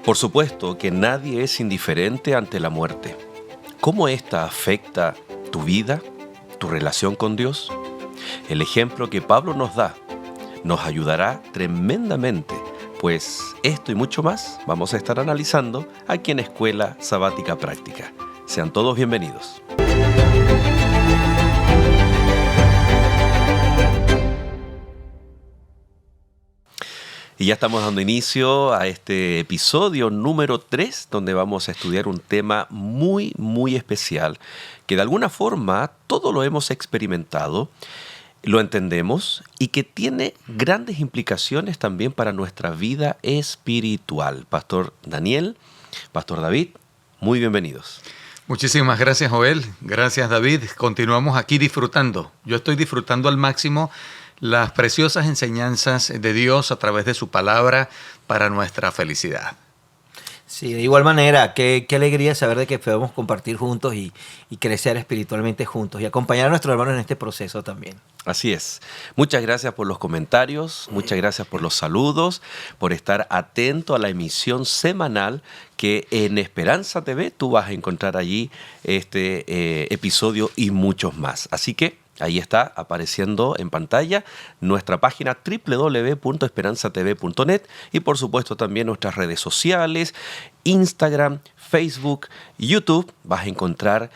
Por supuesto que nadie es indiferente ante la muerte. ¿Cómo ésta afecta tu vida, tu relación con Dios? El ejemplo que Pablo nos da nos ayudará tremendamente, pues esto y mucho más vamos a estar analizando aquí en Escuela Sabática Práctica. Sean todos bienvenidos. Y ya estamos dando inicio a este episodio número 3, donde vamos a estudiar un tema muy especial, que de alguna forma todo lo hemos experimentado, lo entendemos y que tiene grandes implicaciones también para nuestra vida espiritual. Pastor Daniel, Pastor David, muy bienvenidos. Muchísimas gracias, Joel. Gracias, David. Continuamos aquí disfrutando. Yo estoy disfrutando al máximo las preciosas enseñanzas de Dios a través de su palabra para nuestra felicidad. Sí, de igual manera, qué alegría saber de que podemos compartir juntos y crecer espiritualmente juntos y acompañar a nuestros hermanos en este proceso también. Así es. Muchas gracias por los comentarios, muchas gracias por los saludos, por estar atento a la emisión semanal que en Esperanza TV tú vas a encontrar allí este episodio y muchos más. Así que ahí está apareciendo en pantalla nuestra página www.esperanzatv.net y por supuesto también nuestras redes sociales, Instagram, Facebook, YouTube. Vas a encontrar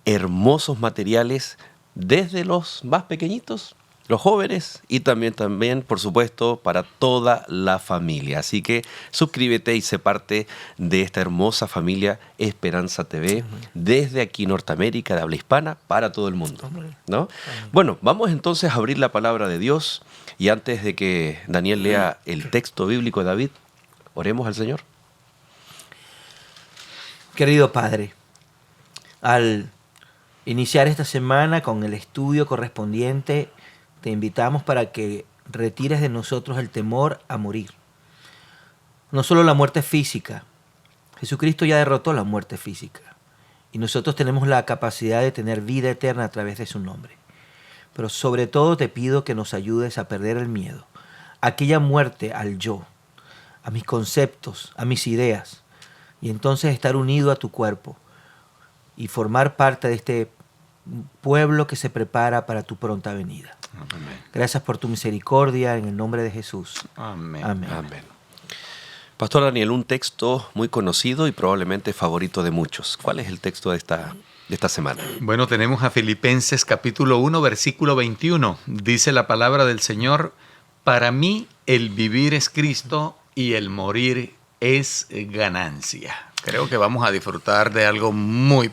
hermosos materiales desde los más pequeñitos, los jóvenes y también, por supuesto, para toda la familia. Así que suscríbete y sé parte de esta hermosa familia Esperanza TV, desde aquí Norteamérica, de habla hispana, para todo el mundo, ¿no? Bueno, vamos entonces a abrir la palabra de Dios y antes de que Daniel lea el texto bíblico de David, oremos al Señor. Querido Padre, al iniciar esta semana con el estudio correspondiente, te invitamos para que retires de nosotros el temor a morir. No solo la muerte física. Jesucristo ya derrotó la muerte física. Y nosotros tenemos la capacidad de tener vida eterna a través de su nombre. Pero sobre todo te pido que nos ayudes a perder el miedo. Aquella muerte al yo, a mis conceptos, a mis ideas. Y entonces estar unido a tu cuerpo y formar parte de este pueblo que se prepara para tu pronta venida. Amén. Gracias por tu misericordia, en el nombre de Jesús. Amén. Amén. Amén. Pastor Daniel, un texto muy conocido y probablemente favorito de muchos. ¿Cuál es el texto de esta semana? Bueno, tenemos a Filipenses capítulo 1, versículo 21. Dice la palabra del Señor: para mí el vivir es Cristo y el morir es ganancia. Creo que vamos a disfrutar de algo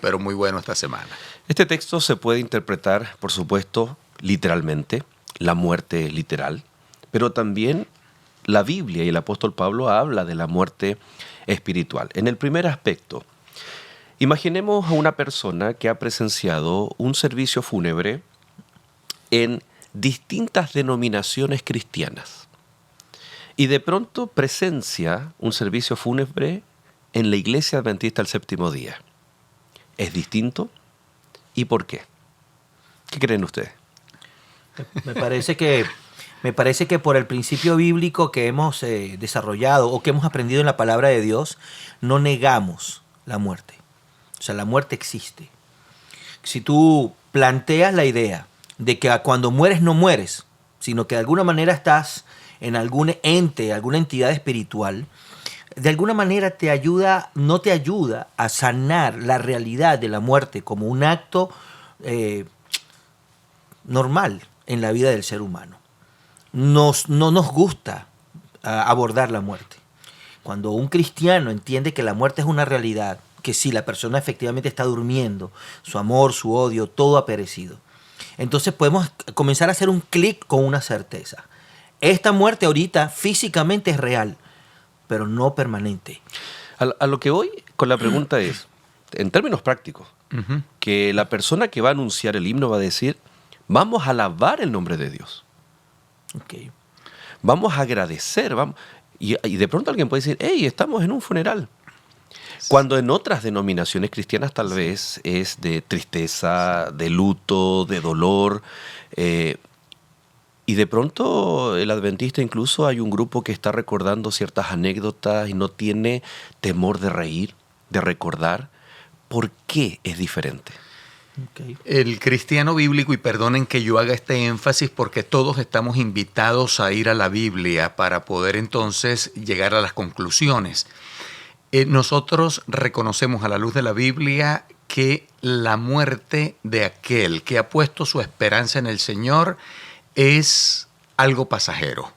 pero muy bueno esta semana. Este texto se puede interpretar, por supuesto, literalmente, la muerte literal, pero también la Biblia y el apóstol Pablo habla de la muerte espiritual. En el primer aspecto, imaginemos a una persona que ha presenciado un servicio fúnebre en distintas denominaciones cristianas y de pronto presencia un servicio fúnebre en la Iglesia Adventista del Séptimo Día. ¿Es distinto? ¿Y por qué? ¿Qué creen ustedes? Me parece que por el principio bíblico que hemos desarrollado o que hemos aprendido en la palabra de Dios, no negamos la muerte. O sea, la muerte existe. Si tú planteas la idea de que cuando mueres no mueres, sino que de alguna manera estás en algún ente, alguna entidad espiritual, de alguna manera no te ayuda a sanar la realidad de la muerte como un acto normal en la vida del ser humano. No nos gusta abordar la muerte. Cuando un cristiano entiende que la muerte es una realidad, que si la persona efectivamente está durmiendo, su amor, su odio, todo ha perecido. Entonces podemos comenzar a hacer un clic con una certeza. Esta muerte ahorita físicamente es real, pero no permanente. A lo que voy con la pregunta es, en términos prácticos, que la persona que va a anunciar el himno va a decir: vamos a alabar el nombre de Dios. Okay. Vamos a agradecer. Y de pronto alguien puede decir: hey, estamos en un funeral. Cuando en otras denominaciones cristianas tal vez es de tristeza, de luto, de dolor. Y de pronto el adventista incluso hay un grupo que está recordando ciertas anécdotas y no tiene temor de reír, de recordar. ¿Por qué es diferente? Ok. El cristiano bíblico, y perdonen que yo haga este énfasis porque todos estamos invitados a ir a la Biblia para poder entonces llegar a las conclusiones. Nosotros reconocemos a la luz de la Biblia que la muerte de aquel que ha puesto su esperanza en el Señor es algo pasajero.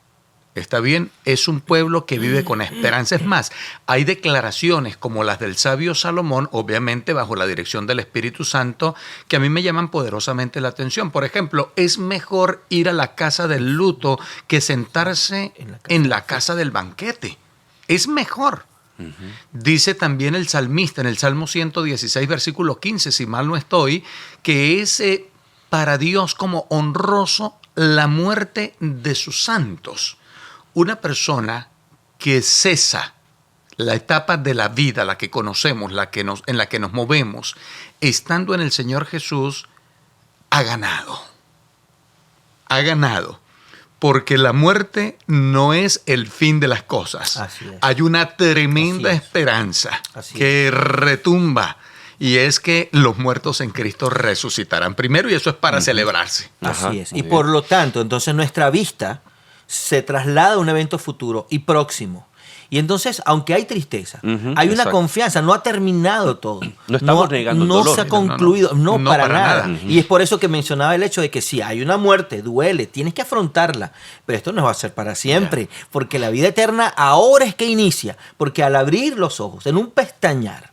¿Está bien? Es un pueblo que vive con esperanza. Es más, hay declaraciones como las del sabio Salomón, obviamente bajo la dirección del Espíritu Santo, que a mí me llaman poderosamente la atención. Por ejemplo, es mejor ir a la casa del luto que sentarse en la casa del banquete. Es mejor. Dice también el salmista en el Salmo 116, versículo 15, si mal no estoy, que es para Dios como honroso la muerte de sus santos. Una persona que cesa la etapa de la vida, la que conocemos, en la que nos movemos, estando en el Señor Jesús, ha ganado. Ha ganado. Porque la muerte no es el fin de las cosas. Así es. Hay una tremenda esperanza que retumba. Y es que los muertos en Cristo resucitarán primero, y eso es para celebrarse. Ajá, Así es. muy Y bien. por lo tanto, entonces nuestra vista se traslada a un evento futuro y próximo. Y entonces, aunque hay tristeza, Ujú, hay una exacto. confianza, no ha terminado todo. No estamos negando el no dolor. se ha No, concluido, no, No, para para nada. nada. Y es por eso que mencionaba el hecho de que si hay una muerte, duele, tienes que afrontarla. Pero esto no va a ser para siempre, porque la vida eterna ahora es que inicia. Porque al abrir los ojos, en un pestañear,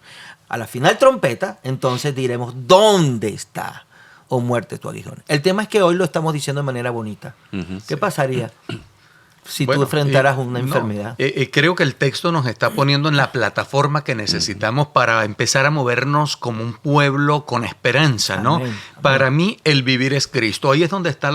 a la final trompeta, entonces diremos, ¿dónde está, oh muerte, tu aguijón? El tema es que hoy lo estamos diciendo de manera bonita. Ujú. ¿Qué pasaría si Bueno, tú enfrentaras una no, enfermedad? Creo que el texto nos está poniendo en la plataforma que necesitamos para empezar a movernos como un pueblo con esperanza, ¿no? Amén, amén. Para mí, el vivir es Cristo. Ahí es donde está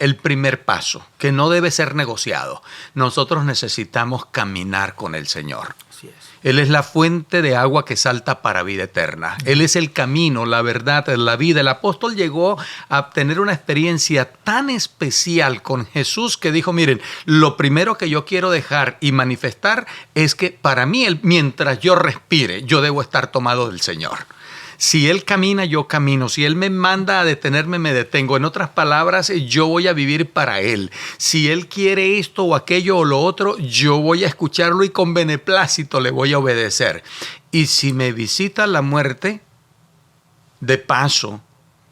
el primer paso, que no debe ser negociado. Nosotros necesitamos caminar con el Señor. Así es. Él es la fuente de agua que salta para vida eterna. Él es el camino, la verdad, la vida. El apóstol llegó a tener una experiencia tan especial con Jesús que dijo, miren, lo primero que yo quiero dejar y manifestar es que para mí, mientras yo respire, yo debo estar tomado del Señor. Si Él camina, yo camino. Si Él me manda a detenerme, me detengo. En otras palabras, yo voy a vivir para Él. Si Él quiere esto o aquello o lo otro, yo voy a escucharlo y con beneplácito le voy a obedecer. Y si me visita la muerte, de paso,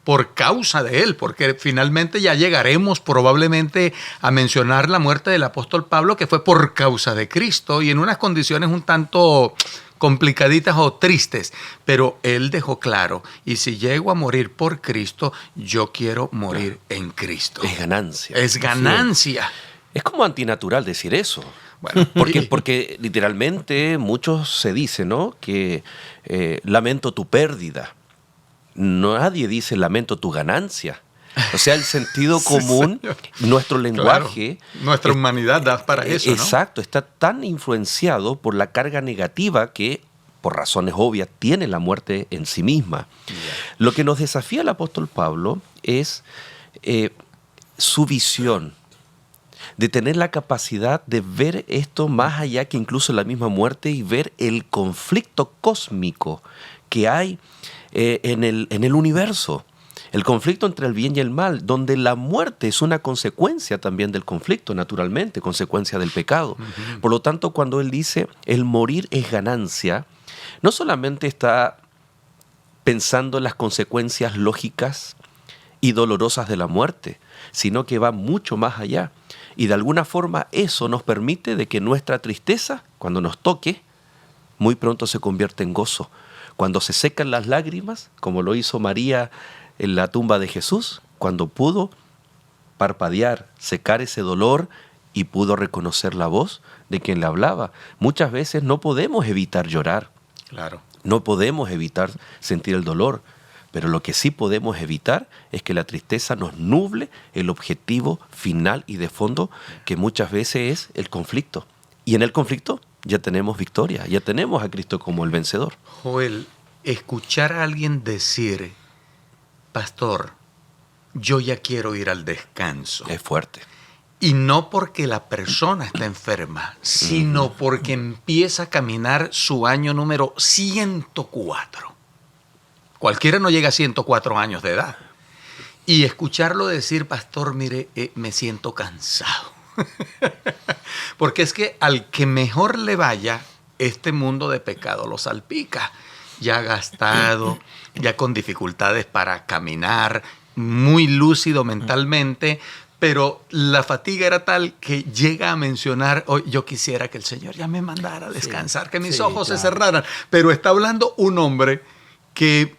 por causa de Él, porque finalmente ya llegaremos probablemente a mencionar la muerte del apóstol Pablo, que fue por causa de Cristo y en unas condiciones un tanto complicaditas o tristes, pero él dejó claro, y si llego a morir por Cristo, yo quiero morir en Cristo. Es ganancia. Es ganancia. Es como antinatural decir eso. Bueno, Porque literalmente muchos se dice, ¿no? Que lamento tu pérdida. Nadie dice lamento tu ganancia. O sea, el sentido común, señor. nuestro lenguaje... Claro, nuestra humanidad da para eso, ¿no? Exacto, está tan influenciado por la carga negativa que, por razones obvias, tiene la muerte en sí misma. Lo que nos desafía el apóstol Pablo es su visión, de tener la capacidad de ver esto más allá que incluso la misma muerte y ver el conflicto cósmico que hay en el universo. El conflicto entre el bien y el mal, donde la muerte es una consecuencia también del conflicto, naturalmente, consecuencia del pecado. Uh-huh. Por lo tanto, cuando él dice el morir es ganancia, no solamente está pensando en las consecuencias lógicas y dolorosas de la muerte, sino que va mucho más allá. Y de alguna forma eso nos permite de que nuestra tristeza, cuando nos toque, muy pronto se convierte en gozo. Cuando se secan las lágrimas, como lo hizo María en la tumba de Jesús, cuando pudo parpadear, secar ese dolor y pudo reconocer la voz de quien le hablaba. Muchas veces no podemos evitar llorar, Claro. no podemos evitar sentir el dolor, pero lo que sí podemos evitar es que la tristeza nos nuble el objetivo final y de fondo, que muchas veces es el conflicto. Y en el conflicto ya tenemos victoria, ya tenemos a Cristo como el vencedor. Joel, escuchar a alguien decir, pastor, yo ya quiero ir al descanso. Es fuerte. Y no porque la persona está enferma, sino porque empieza a caminar su año número 104. Cualquiera no llega a 104 años de edad. Y escucharlo decir, pastor, mire, me siento cansado. Porque es que al que mejor le vaya, este mundo de pecado lo salpica. Ya gastado, ya con dificultades para caminar, muy lúcido mentalmente, pero la fatiga era tal que llega a mencionar, oh, yo quisiera que el Señor ya me mandara a descansar, que mis ojos se cerraran. Pero está hablando un hombre que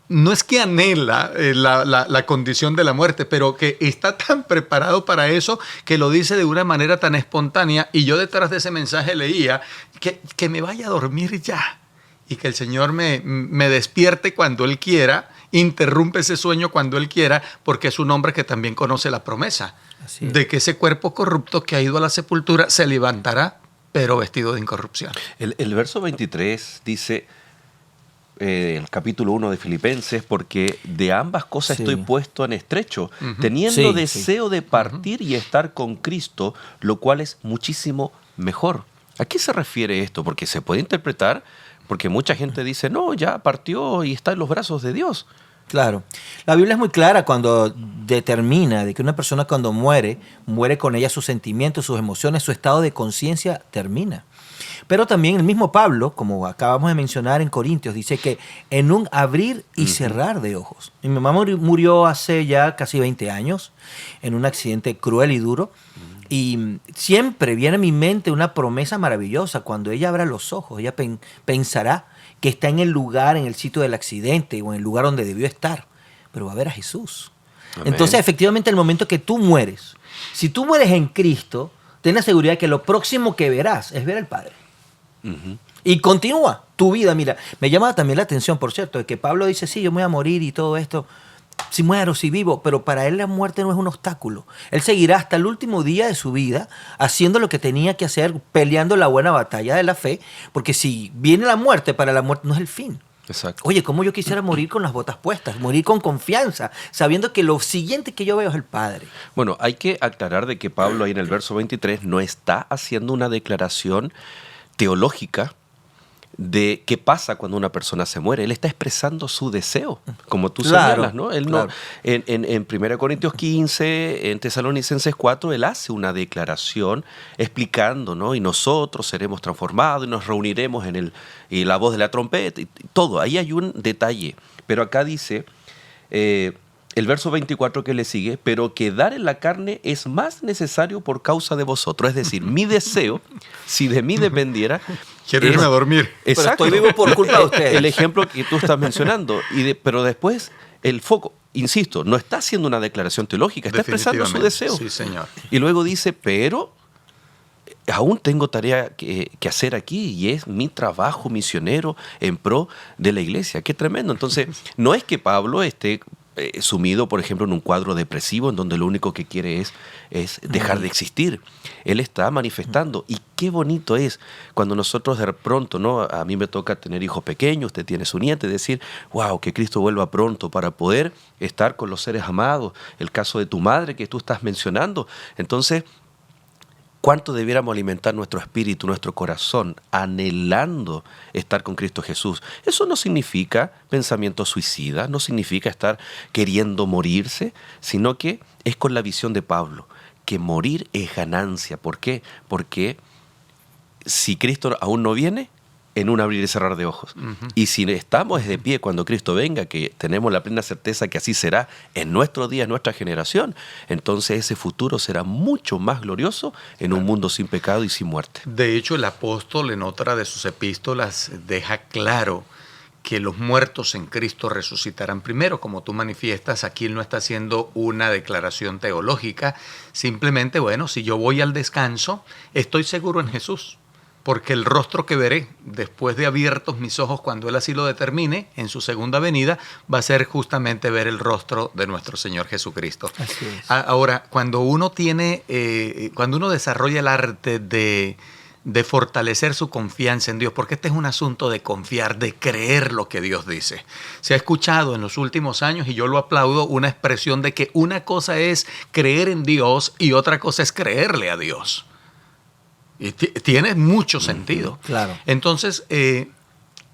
no es que anhela la condición de la muerte, pero que está tan preparado para eso que lo dice de una manera tan espontánea. Y yo detrás de ese mensaje leía que me vaya a dormir ya y que el Señor me despierte cuando Él quiera, interrumpe ese sueño cuando Él quiera, porque es un hombre que también conoce la promesa de que ese cuerpo corrupto que ha ido a la sepultura se levantará, pero vestido de incorrupción. El verso 23 dice, el capítulo 1 de Filipenses, porque de ambas cosas estoy puesto en estrecho, teniendo deseo de partir y estar con Cristo, lo cual es muchísimo mejor. ¿A qué se refiere esto? Porque se puede interpretar, porque mucha gente dice, no, ya partió y está en los brazos de Dios. Claro. La Biblia es muy clara cuando determina de que una persona cuando muere con ella sus sentimientos, sus emociones, su estado de conciencia termina. Pero también el mismo Pablo, como acabamos de mencionar en Corintios, dice que en un abrir y cerrar de ojos. Mi mamá murió hace ya casi 20 años en un accidente cruel y duro. Y siempre viene a mi mente una promesa maravillosa. Cuando ella abra los ojos, ella pensará que está en el lugar, en el sitio del accidente o en el lugar donde debió estar. Pero va a ver a Jesús. Amén. Entonces, efectivamente, el momento que tú mueres, si tú mueres en Cristo, ten la seguridad que lo próximo que verás es ver al Padre. Y continúa tu vida. Mira, me llama también la atención, por cierto, de que Pablo dice, sí, yo me voy a morir y todo esto. Si muero, si vivo, pero para él la muerte no es un obstáculo. Él seguirá hasta el último día de su vida haciendo lo que tenía que hacer, peleando la buena batalla de la fe, porque si viene la muerte, para la muerte no es el fin. Exacto. Oye, ¿cómo yo quisiera morir con las botas puestas? Morir con confianza, sabiendo que lo siguiente que yo veo es el Padre. Bueno, hay que aclarar de que Pablo ahí en el verso 23 no está haciendo una declaración teológica de qué pasa cuando una persona se muere. Él está expresando su deseo, como tú señalas, ¿no? Él no, en 1 Corintios 15, en Tesalonicenses 4, él hace una declaración explicando, ¿no? Y nosotros seremos transformados y nos reuniremos y la voz de la trompeta, y todo. Ahí hay un detalle. Pero acá dice, el verso 24 que le sigue, pero quedar en la carne es más necesario por causa de vosotros. Es decir, mi deseo, si de mí dependiera, quiero irme a dormir. Exacto. Pero estoy vivo por culpa de ustedes. El ejemplo que tú estás mencionando. Pero después, el foco, insisto, no está haciendo una declaración teológica, está expresando su deseo. Sí, señor. Y luego dice, pero aún tengo tarea que hacer aquí y es mi trabajo misionero en pro de la iglesia. Qué tremendo. Entonces, no es que Pablo esté sumido, por ejemplo, en un cuadro depresivo en donde lo único que quiere es dejar de existir. Él está manifestando. Y qué bonito es cuando nosotros de pronto, ¿no? A mí me toca tener hijos pequeños, usted tiene su nieta, y decir, wow, que Cristo vuelva pronto para poder estar con los seres amados. El caso de tu madre que tú estás mencionando. Entonces, ¿cuánto debiéramos alimentar nuestro espíritu, nuestro corazón, anhelando estar con Cristo Jesús? Eso no significa pensamiento suicida, no significa estar queriendo morirse, sino que es con la visión de Pablo, que morir es ganancia. ¿Por qué? Porque si Cristo aún no viene, en un abrir y cerrar de ojos. Y si estamos de pie cuando Cristo venga, que tenemos la plena certeza que así será en nuestro día, en nuestra generación, entonces ese futuro será mucho más glorioso en un mundo sin pecado y sin muerte. De hecho, el apóstol en otra de sus epístolas deja claro que los muertos en Cristo resucitarán primero. Como tú manifiestas, aquí él no está haciendo una declaración teológica, simplemente, bueno, si yo voy al descanso, estoy seguro en Jesús. Porque el rostro que veré después de abiertos mis ojos cuando Él así lo determine en su segunda venida va a ser justamente ver el rostro de nuestro Señor Jesucristo. Así es. Ahora, cuando uno desarrolla el arte de de fortalecer su confianza en Dios, porque este es un asunto de confiar, de creer lo que Dios dice. Se ha escuchado en los últimos años, y yo lo aplaudo, una expresión de que una cosa es creer en Dios y otra cosa es creerle a Dios. Y tiene mucho sentido. Claro. Entonces,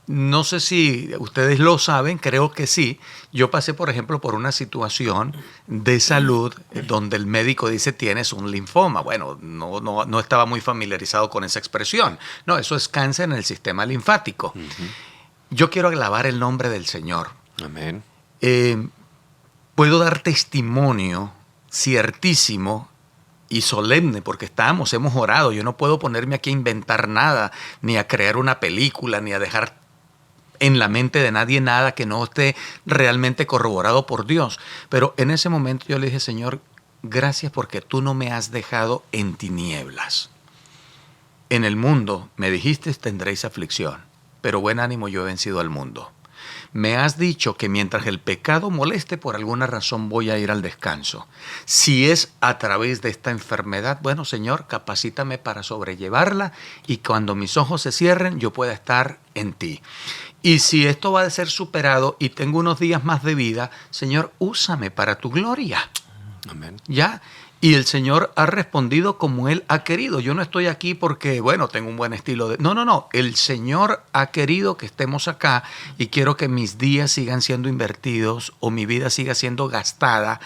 no sé si ustedes lo saben, creo que sí. Yo pasé, por ejemplo, por una situación de salud donde el médico dice tienes un linfoma. Bueno, no estaba muy familiarizado con esa expresión. No, eso es cáncer en el sistema linfático. Yo quiero alabar el nombre del Señor. Amén. Puedo dar testimonio ciertísimo y solemne, porque hemos orado. Yo no puedo ponerme aquí a inventar nada, ni a crear una película, ni a dejar en la mente de nadie nada que no esté realmente corroborado por Dios. Pero en ese momento yo le dije, Señor, gracias porque tú no me has dejado en tinieblas. En el mundo, me dijiste, tendréis aflicción, pero buen ánimo, yo he vencido al mundo. Me has dicho que mientras el pecado moleste, por alguna razón voy a ir al descanso. Si es a través de esta enfermedad, bueno, Señor, capacítame para sobrellevarla y cuando mis ojos se cierren, yo pueda estar en ti. Y si esto va a ser superado y tengo unos días más de vida, Señor, úsame para tu gloria. Amén. ¿Ya? Y el Señor ha respondido como Él ha querido. Yo no estoy aquí porque, bueno, tengo un buen estilo de... No. El Señor ha querido que estemos acá y quiero que mis días sigan siendo invertidos o mi vida siga siendo gastada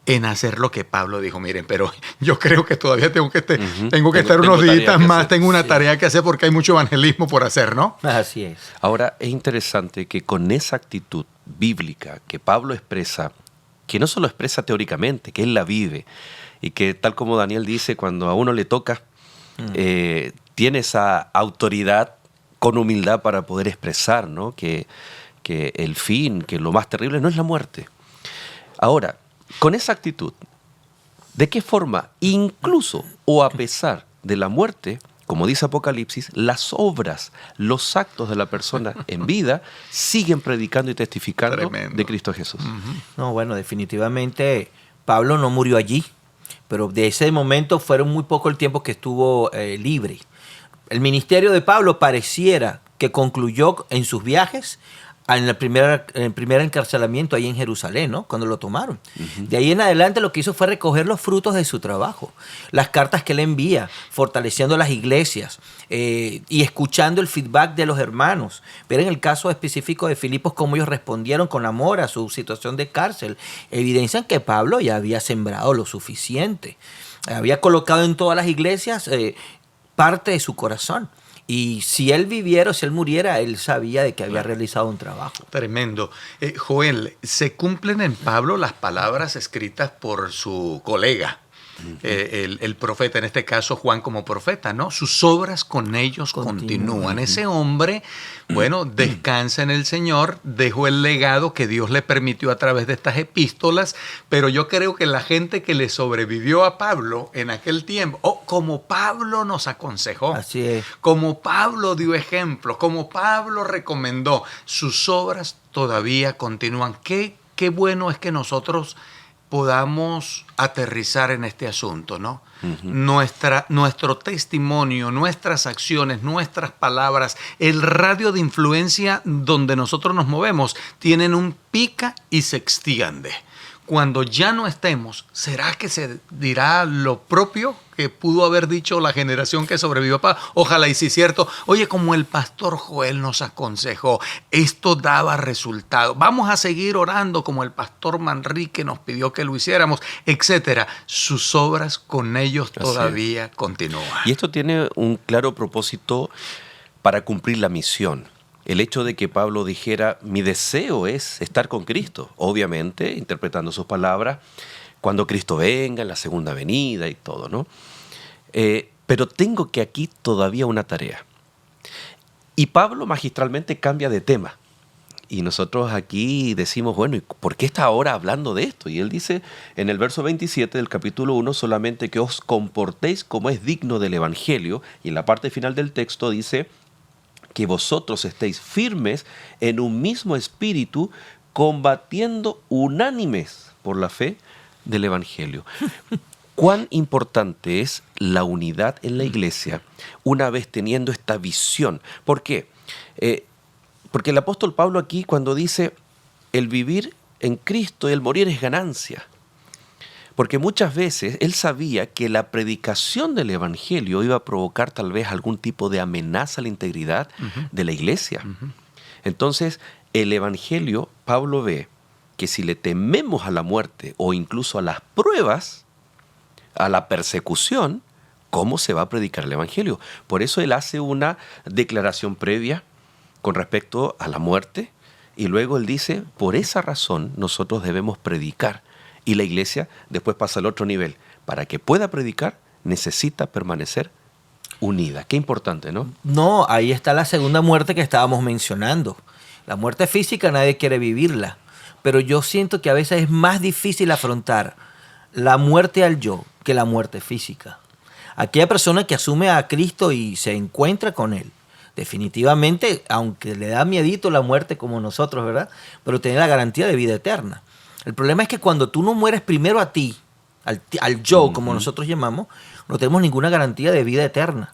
en hacer lo que Pablo dijo. Miren, pero yo creo que todavía tengo que estar unos días más, tengo una tarea que hacer porque hay mucho evangelismo por hacer, ¿no? Así es. Ahora, es interesante que con esa actitud bíblica que Pablo expresa, que no solo expresa teóricamente, que él la vive, y que tal como Daniel dice, cuando a uno le toca, tiene esa autoridad con humildad para poder expresar, ¿no? que el fin, que lo más terrible no es la muerte. Ahora, con esa actitud, ¿de qué forma, incluso o a pesar de la muerte, como dice Apocalipsis, las obras, los actos de la persona en vida siguen predicando y testificando Tremendo. de Cristo Jesús? No, bueno, definitivamente Pablo no murió allí, pero de ese momento fueron muy poco el tiempo que estuvo libre. El ministerio de Pablo pareciera que concluyó en sus viajes en el primer encarcelamiento ahí en Jerusalén, ¿no? Cuando lo tomaron. De ahí en adelante lo que hizo fue recoger los frutos de su trabajo, las cartas que él envía, fortaleciendo las iglesias y escuchando el feedback de los hermanos. Ver en el caso específico de Filipos cómo ellos respondieron con amor a su situación de cárcel. Evidencian que Pablo ya había sembrado lo suficiente. Había colocado en todas las iglesias parte de su corazón. Y si él viviera o si él muriera, él sabía de que había realizado un trabajo. Tremendo. Joel, se cumplen en Pablo las palabras escritas por su colega, el profeta, en este caso Juan como profeta, ¿no? Sus obras con ellos continúan. Ese hombre, bueno, descansa en el Señor, dejó el legado que Dios le permitió a través de estas epístolas, pero yo creo que la gente que le sobrevivió a Pablo en aquel tiempo, como Pablo nos aconsejó, Así es. como Pablo dio ejemplo, como Pablo recomendó, sus obras todavía continúan. Qué bueno es que nosotros podamos aterrizar en este asunto, ¿no? Nuestro testimonio, nuestras acciones, nuestras palabras, el radio de influencia donde nosotros nos movemos, tienen un pica y se extiende. Cuando ya no estemos, ¿será que se dirá lo propio que pudo haber dicho la generación que sobrevivió? Ojalá y sí, cierto. Oye, como el pastor Joel nos aconsejó, esto daba resultado. Vamos a seguir orando como el pastor Manrique nos pidió que lo hiciéramos, etcétera. Sus obras con ellos todavía continúan. Y esto tiene un claro propósito para cumplir la misión. El hecho de que Pablo dijera, mi deseo es estar con Cristo, obviamente, interpretando sus palabras, cuando Cristo venga, en la segunda venida y todo, ¿no? Pero tengo que aquí todavía una tarea. Y Pablo magistralmente cambia de tema. Y nosotros aquí decimos, bueno, ¿y por qué está ahora hablando de esto? Y él dice en el verso 27 del capítulo 1, solamente que os comportéis como es digno del Evangelio. Y en la parte final del texto dice que vosotros estéis firmes en un mismo espíritu, combatiendo unánimes por la fe del Evangelio. cuán importante es la unidad en la iglesia una vez teniendo esta visión. ¿Por qué? Porque el apóstol Pablo aquí cuando dice el vivir en Cristo y el morir es ganancia. Porque muchas veces él sabía que la predicación del evangelio iba a provocar tal vez algún tipo de amenaza a la integridad de la iglesia. Entonces, el evangelio, Pablo ve que si le tememos a la muerte o incluso a las pruebas, a la persecución, ¿cómo se va a predicar el evangelio? Por eso él hace una declaración previa con respecto a la muerte y luego él dice, por esa razón nosotros debemos predicar. Y la iglesia después pasa al otro nivel. Para que pueda predicar, necesita permanecer unida. Qué importante, ¿no? No, ahí está la segunda muerte que estábamos mencionando. La muerte física nadie quiere vivirla, pero yo siento que a veces es más difícil afrontar la muerte al yo que la muerte física. Aquella persona que asume a Cristo y se encuentra con Él, definitivamente, aunque le da miedito la muerte como nosotros, ¿verdad? Pero tiene la garantía de vida eterna. El problema es que cuando tú no mueres primero a ti, al yo, como nosotros llamamos, no tenemos ninguna garantía de vida eterna.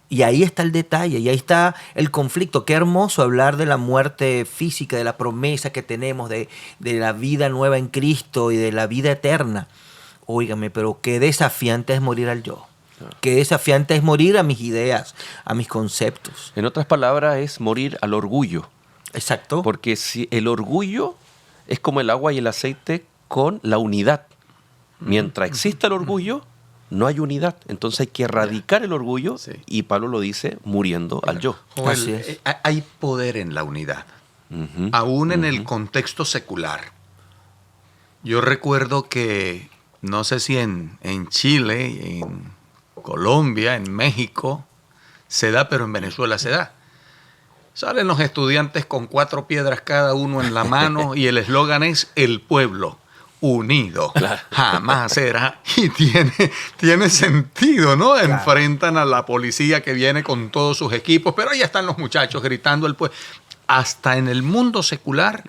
Y ahí está el detalle, y ahí está el conflicto. Qué hermoso hablar de la muerte física, de la promesa que tenemos, de la vida nueva en Cristo y de la vida eterna. Óigame, pero qué desafiante es morir al yo. Qué desafiante es morir a mis ideas, a mis conceptos. En otras palabras, es morir al orgullo. Exacto. Porque si el orgullo es como el agua y el aceite con la unidad. Mientras exista el orgullo, no hay unidad. Entonces hay que erradicar el orgullo y Pablo lo dice muriendo al yo. Joel, hay poder en la unidad, aún en el contexto secular. Yo recuerdo que, no sé si en Chile, en Colombia, en México, se da, pero en Venezuela se da. Salen los estudiantes con 4 piedras cada uno en la mano y el eslogan es el pueblo unido jamás será. Y tiene sentido, ¿no? Claro. Enfrentan a la policía que viene con todos sus equipos, pero ahí están los muchachos gritando el pueblo. Hasta en el mundo secular,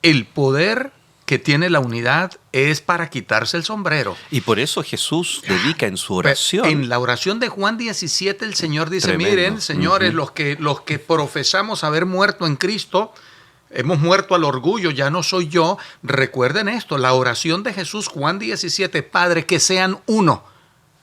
el poder que tiene la unidad es para quitarse el sombrero. Y por eso Jesús dedica en su oración. En la oración de Juan 17 el Señor dice, tremendo. Miren, señores, los que profesamos haber muerto en Cristo, hemos muerto al orgullo, ya no soy yo. Recuerden esto, la oración de Jesús, Juan 17, Padre, que sean uno.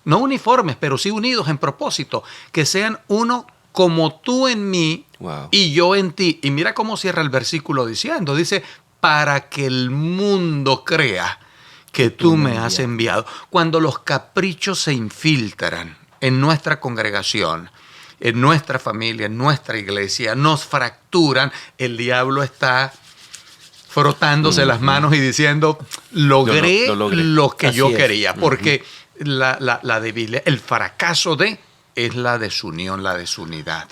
No uniformes, pero sí unidos en propósito. Que sean uno como tú en mí y yo en ti. Y mira cómo cierra el versículo diciendo, dice, para que el mundo crea que tú me has enviado. Cuando los caprichos se infiltran en nuestra congregación, en nuestra familia, en nuestra iglesia, nos fracturan, el diablo está frotándose las manos y diciendo, logré lo que yo quería. Porque la debilidad, el fracaso es la desunión, la desunidad.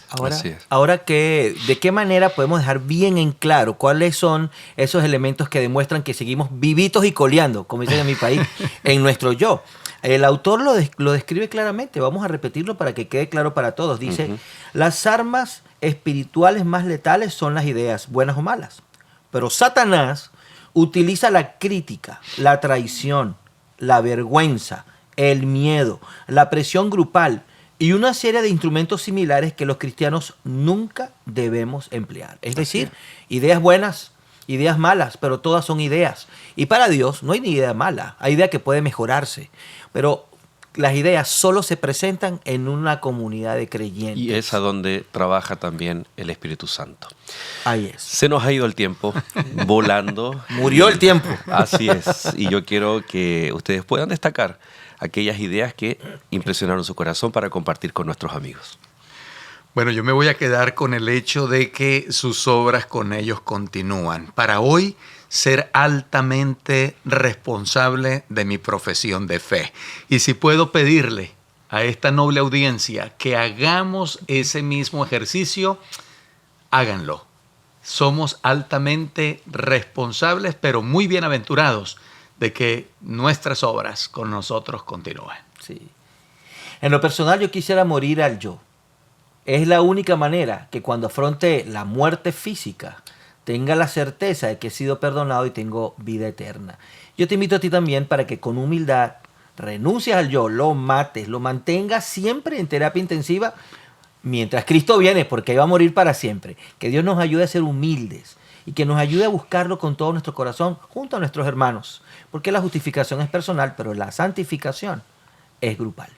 Ahora ¿de qué manera podemos dejar bien en claro cuáles son esos elementos que demuestran que seguimos vivitos y coleando, como dicen en mi país, en nuestro yo? El autor lo describe claramente, vamos a repetirlo para que quede claro para todos. Dice, las armas espirituales más letales son las ideas, buenas o malas. Pero Satanás utiliza la crítica, la traición, la vergüenza, el miedo, la presión grupal, y una serie de instrumentos similares que los cristianos nunca debemos emplear. Es decir, ideas buenas, ideas malas, pero todas son ideas. Y para Dios no hay ni idea mala, hay idea que puede mejorarse. Pero las ideas solo se presentan en una comunidad de creyentes. Y es a donde trabaja también el Espíritu Santo. Ahí es. Se nos ha ido el tiempo volando. Murió el tiempo. Así es. Y yo quiero que ustedes puedan destacar aquellas ideas que impresionaron su corazón para compartir con nuestros amigos. Bueno, yo me voy a quedar con el hecho de que sus obras con ellos continúan. Para hoy, ser altamente responsable de mi profesión de fe. Y si puedo pedirle a esta noble audiencia que hagamos ese mismo ejercicio, háganlo. Somos altamente responsables, pero muy bienaventurados de que nuestras obras con nosotros continúen. Sí. En lo personal, yo quisiera morir al yo. Es la única manera que cuando afronte la muerte física tenga la certeza de que he sido perdonado y tengo vida eterna. Yo te invito a ti también para que con humildad renuncias al yo, lo mates, lo mantengas siempre en terapia intensiva mientras Cristo viene, porque ahí va a morir para siempre. Que Dios nos ayude a ser humildes y que nos ayude a buscarlo con todo nuestro corazón junto a nuestros hermanos, porque la justificación es personal, pero la santificación es grupal.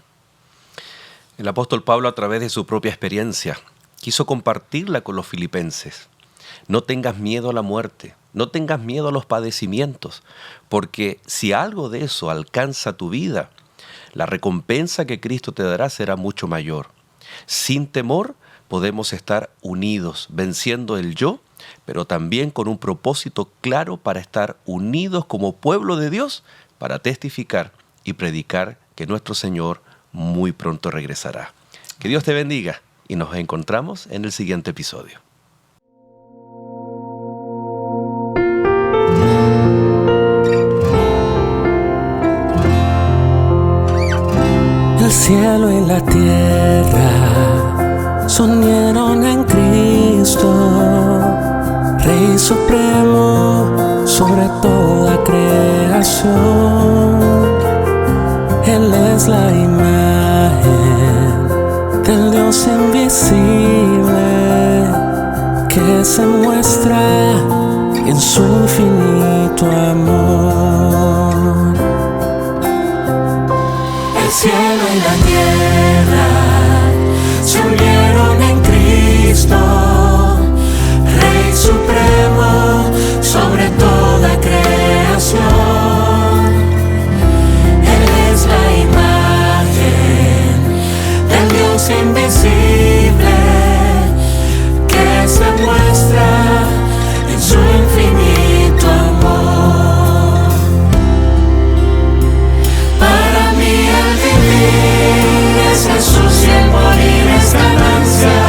El apóstol Pablo, a través de su propia experiencia, quiso compartirla con los filipenses. No tengas miedo a la muerte, no tengas miedo a los padecimientos, porque si algo de eso alcanza tu vida, la recompensa que Cristo te dará será mucho mayor. Sin temor podemos estar unidos, venciendo el yo, pero también con un propósito claro para estar unidos como pueblo de Dios, para testificar y predicar que nuestro Señor muy pronto regresará. Que Dios te bendiga y nos encontramos en el siguiente episodio. El cielo y la tierra se unieron en Cristo, Rey supremo sobre toda creación. Él es la imagen del Dios invisible que se muestra en su infinito amor. El cielo y la tierra se unieron en Cristo, Rey supremo sobre toda creación. Él es la imagen del Dios invisible que se muestra en su infinito amor. Para mí el vivir es Jesús y el morir es ganancia.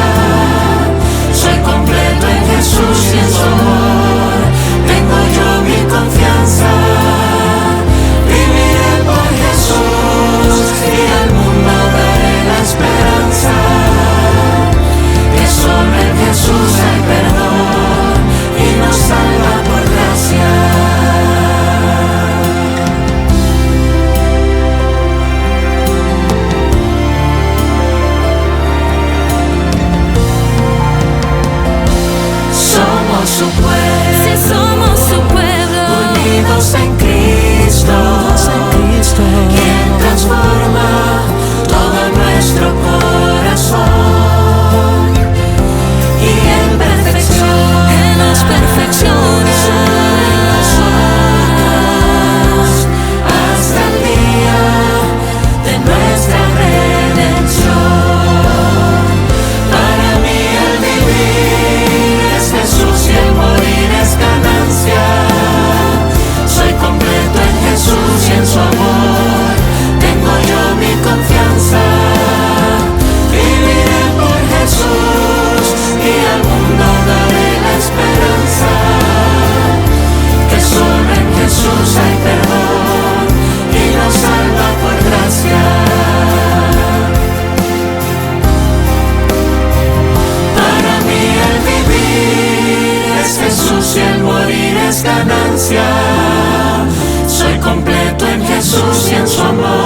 Soy completo en Jesús y en su amor. Tengo yo mi confianza. Viviré por Jesús y al mundo daré la esperanza. Que solo en Jesús hay perdón y nos salva por gracia. Somos su pueblo, Si somos su pueblo, unidos en Cristo, quien transforma todo nuestro corazón y en perfección, Él nos perfecciona. hasta el día de nuestra redención. Para mí el vivir es Jesús y el morir es ganancia. Soy completo en Jesús y en su amor. Tengo yo mi confianza. Viviré por Jesús y al mundo daré la esperanza. Que solo en Jesús hay perdón y nos salva por gracia. Para mí el vivir es Jesús y el morir es ganancia. Soy completo en Jesús y en su amor.